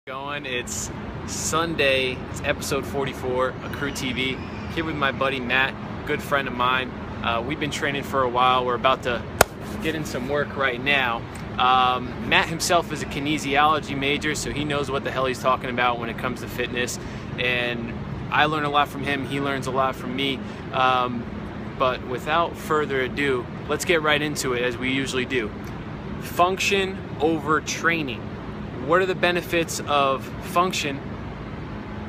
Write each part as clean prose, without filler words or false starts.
Going. It's Sunday. It's episode 44 of Crew TV. Here with my buddy Matt, good friend of mine. We've been training for a while. We're about to get in some work right now. Matt himself is a kinesiology major, so he knows what the hell he's talking about when it comes to fitness. And I learn a lot from him. He learns a lot from me. But without further ado, let's get right into it as we usually do. Function over training. What are the benefits of function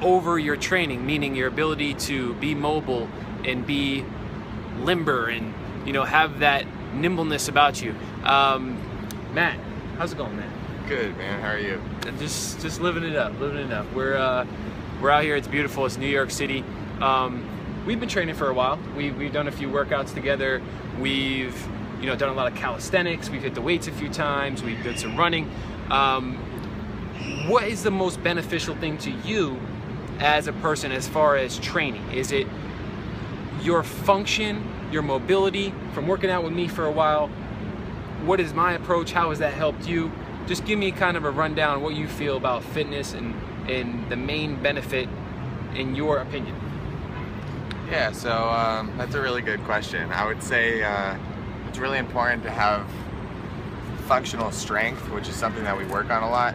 over your training, meaning your ability to be mobile and be limber and, you know, have that nimbleness about you? Matt, how's it going, man? Good, man. How are you? Just living it up, living it up. We're out here. It's beautiful. It's New York City. We've been training for a while. We've done a few workouts together. We've, you know, done a lot of calisthenics. We've hit the weights a few times. We've done some running. What is the most beneficial thing to you as a person as far as training? Is it your function, your mobility from working out with me for a while? What is my approach? How has that helped you? Just give me kind of a rundown of what you feel about fitness and the main benefit in your opinion. Yeah, so that's a really good question. I would say it's really important to have functional strength, which is something that we work on a lot.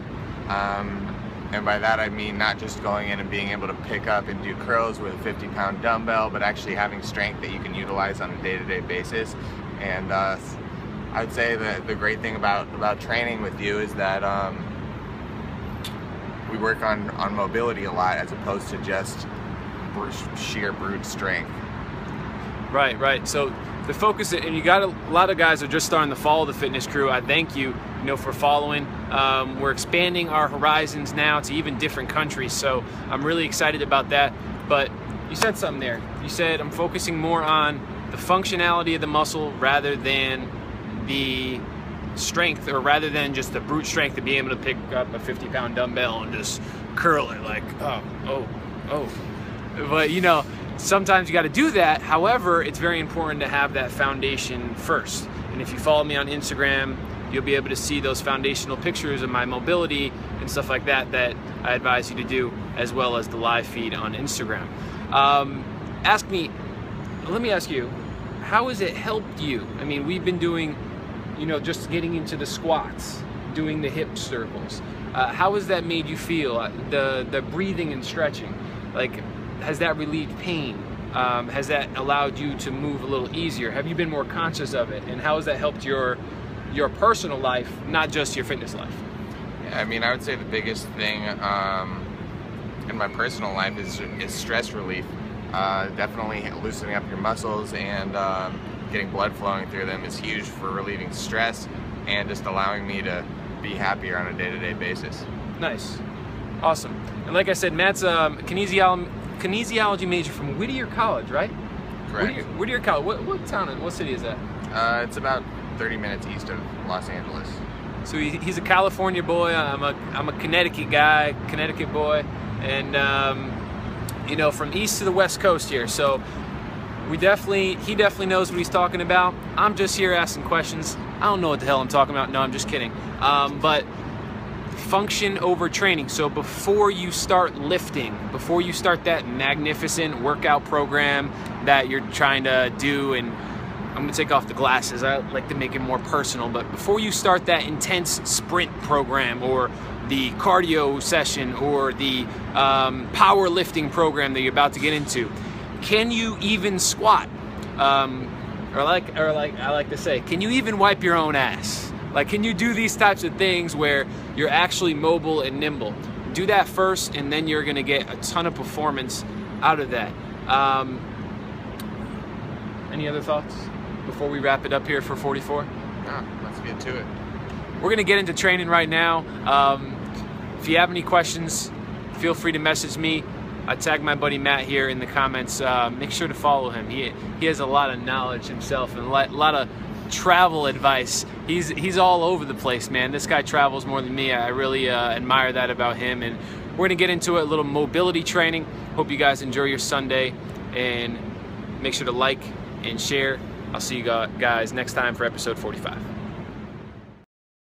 And by that I mean not just going in and being able to pick up and do curls with a 50-pound dumbbell, but actually having strength that you can utilize on a day-to-day basis. And I'd say that the great thing about training with you is that we work on mobility a lot as opposed to just sheer brute strength. Right. So the focus, and you got a lot of guys are just starting to follow the fitness crew. I thank you, for following. We're expanding our horizons now to even different countries, so I'm really excited about that. But you said something there. You said I'm focusing more on the functionality of the muscle rather than the strength, or rather than just the brute strength to be able to pick up a 50-pound dumbbell and just curl it like, oh. But sometimes you got to do that. However, it's very important to have that foundation first. And if you follow me on Instagram, you'll be able to see those foundational pictures of my mobility and stuff like that I advise you to do, as well as the live feed on Instagram. Let me ask you, how has it helped you? I mean, we've been doing, just getting into the squats, doing the hip circles. How has that made you feel? The breathing and stretching, like, has that relieved pain? Has that allowed you to move a little easier? Have you been more conscious of it? And how has that helped your personal life, not just your fitness life? Yeah, I mean, I would say the biggest thing in my personal life is stress relief. Definitely loosening up your muscles and getting blood flowing through them is huge for relieving stress and just allowing me to be happier on a day-to-day basis. Nice. Awesome. And like I said, Matt's a kinesiology major from Whittier College, right? Correct. Whittier College. What town, what city is that? It's about 30 minutes east of Los Angeles. So he's a California boy. I'm a Connecticut guy, Connecticut boy, and from east to the west coast here. So he definitely knows what he's talking about. I'm just here asking questions. I don't know what the hell I'm talking about. No, I'm just kidding. But function over training. So before you start lifting, before you start that magnificent workout program that you're trying to do, and I'm gonna take off the glasses, I like to make it more personal, but before you start that intense sprint program or the cardio session or the powerlifting program that you're about to get into, can you even squat? Or like I like to say, can you even wipe your own ass? Like, can you do these types of things where you're actually mobile and nimble? Do that first, and then you're gonna get a ton of performance out of that. Any other thoughts before we wrap it up here for 44? No, let's get to it. We're gonna get into training right now. If you have any questions, feel free to message me. I tag my buddy Matt here in the comments. Make sure to follow him. He has a lot of knowledge himself and a lot of travel advice. He's all over the place, man. This guy travels more than me. I really admire that about him. And we're gonna get into a little mobility training. Hope you guys enjoy your Sunday, and make sure to like and share. I'll see you guys next time for episode 45.